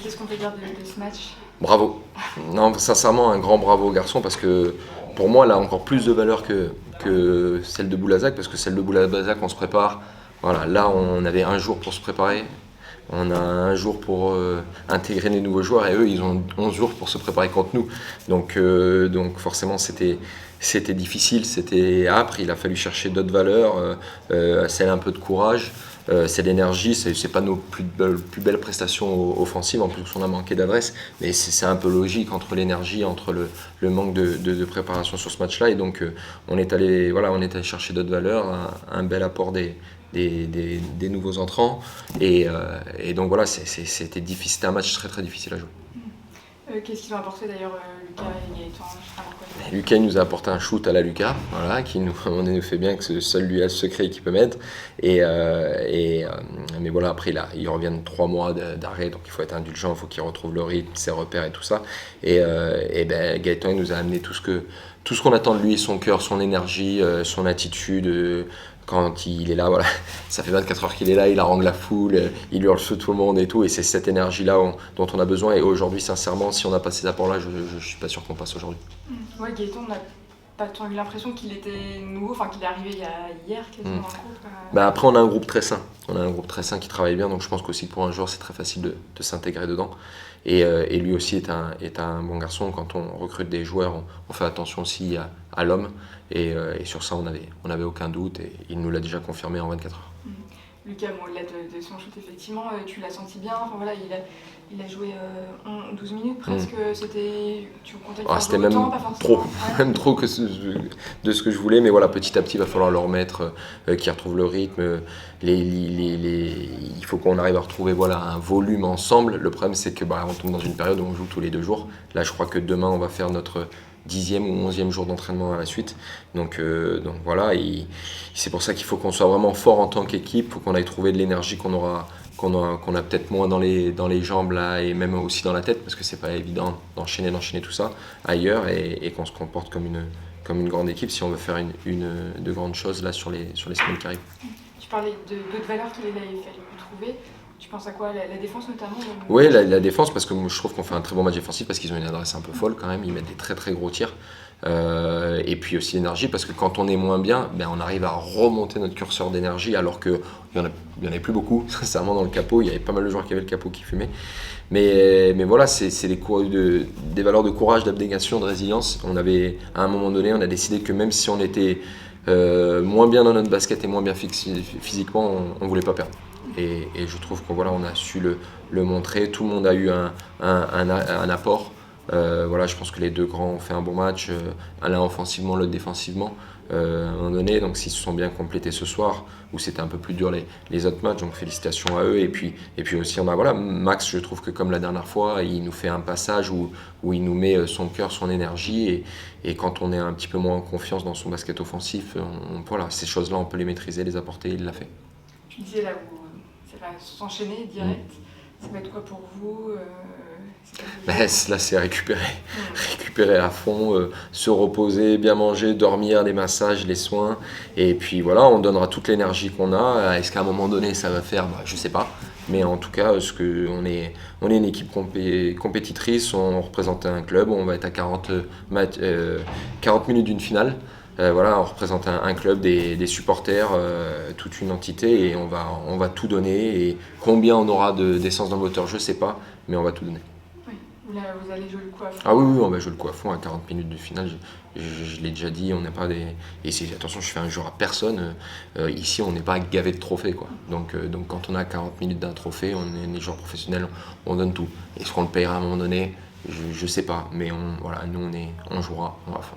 Qu'est-ce qu'on peut dire de ce match? Bravo. Non, sincèrement, un grand bravo au garçon parce que pour moi, elle a encore plus de valeur que celle de Boulazac parce que celle de Boulazac, on se prépare. Voilà, là, on avait un jour pour se préparer. On a un jour pour intégrer les nouveaux joueurs et eux, ils ont 11 jours pour se préparer contre nous. Donc forcément, c'était difficile, c'était âpre. Il a fallu chercher d'autres valeurs, celle un peu de courage. C'est l'énergie, c'est pas nos plus belles prestations offensives, en plus on a manqué d'adresse, mais c'est un peu logique entre l'énergie, entre le manque de préparation sur ce match-là, et donc on est allé chercher d'autres valeurs, un bel apport des nouveaux entrants, et donc voilà, c'était difficile, c'était un match très très difficile à jouer. Qu'est-ce qu'ils ont apporté d'ailleurs, Lucas et Gaëtan? Lucas il nous a apporté un shoot à la Lucas, voilà, qui nous fait bien que seul lui a le secret qui peut mettre. Mais voilà, après il revient de 3 mois d'arrêt, donc il faut être indulgent, il faut qu'il retrouve le rythme, ses repères et tout ça. Gaëtan il nous a amené tout ce qu'on attend de lui, son cœur, son énergie, son attitude. Quand il est là, voilà, ça fait 24 heures qu'il est là, il harangue la foule, il hurle sur tout le monde et tout, et c'est cette énergie-là dont on a besoin. Et aujourd'hui, sincèrement, si on n'a pas ces apports-là, je ne suis pas sûr qu'on passe aujourd'hui. Ouais, Gaëtan, on n'a pas tant eu l'impression qu'il était nouveau, enfin qu'il est arrivé hier quasiment dans le groupe. Après, on a un groupe très sain. On a un groupe très sain qui travaille bien, donc je pense qu'aussi pour un joueur, c'est très facile de s'intégrer dedans. Et lui aussi est un bon garçon. Quand on recrute des joueurs, on fait attention aussi à l'homme. Et sur ça, on n'avait aucun doute. Et il nous l'a déjà confirmé en 24 heures. Lucas, au-delà de son shoot, effectivement, tu l'as senti bien. Enfin, voilà, il a joué 12 minutes presque. Tu comptais qu'il C'était même autant, pas forcément. même trop de ce que je voulais. Mais voilà, petit à petit, il va falloir le remettre, qu'il retrouve le rythme. Il faut qu'on arrive à retrouver un volume ensemble. Le problème, c'est que on tombe dans une période où on joue tous les 2 jours. Là, je crois que demain, on va faire notre 10e ou 11e jour d'entraînement à la suite. Donc voilà, c'est pour ça qu'il faut qu'on soit vraiment fort en tant qu'équipe. Il faut qu'on aille trouver de l'énergie qu'on a peut-être moins dans les jambes là, et même aussi dans la tête, parce que c'est pas évident d'enchaîner tout ça ailleurs, et qu'on se comporte comme une grande équipe si on veut faire de grandes choses là sur les semaines qui arrivent. Tu parlais d'autres valeurs qu'il avait fallu trouver. Tu penses à quoi? La défense notamment? Oui, la défense, parce que je trouve qu'on fait un très bon match défensif, parce qu'ils ont une adresse un peu folle quand même, ils mettent des très très gros tirs. Et puis aussi l'énergie, parce que quand on est moins bien, on arrive à remonter notre curseur d'énergie, alors qu'il n'y en avait plus beaucoup, sincèrement, dans le capot. Il y avait pas mal de joueurs qui avaient le capot qui fumait. Mais voilà, c'est des valeurs de courage, d'abnégation, de résilience. À un moment donné, on a décidé que même si on était moins bien dans notre basket et moins bien physiquement, on ne voulait pas perdre. Et je trouve qu'on a su le montrer. Tout le monde a eu un apport. Je pense que les 2 grands ont fait un bon match, l'un offensivement, l'autre défensivement, à un moment donné. Donc s'ils se sont bien complétés ce soir, où c'était un peu plus dur les autres matchs, donc félicitations à eux. Et puis aussi, Max, je trouve que comme la dernière fois, il nous fait un passage où il nous met son cœur, son énergie, et quand on est un petit peu moins en confiance dans son basket offensif, ces choses-là, on peut les maîtriser, les apporter, il l'a fait. Tu disais là où ça va s'enchaîner direct, ça va être quoi pour vous? Là, c'est récupérer à fond, se reposer, bien manger, dormir, les massages, les soins. Et puis voilà, on donnera toute l'énergie qu'on a. Est-ce qu'à un moment donné, ça va faire? Je ne sais pas. Mais en tout cas, on est une équipe compétitrice, on représente un club, on va être à 40 minutes d'une finale. On représente un club, des supporters, toute une entité, et on va tout donner. Et combien on aura d'essence dans le moteur, je ne sais pas, mais on va tout donner. Là, vous allez jouer le coup à fond. Ah oui, on va jouer le coup à fond à 40 minutes de finale. Je l'ai déjà dit, on n'a pas des. Attention, je fais un jour à personne. Ici, on n'est pas gavé de trophées, quoi. Donc, quand on a 40 minutes d'un trophée, on est des joueurs professionnels, on donne tout. Est-ce qu'on le payera à un moment donné? Je sais pas. Mais nous, on jouera à fond.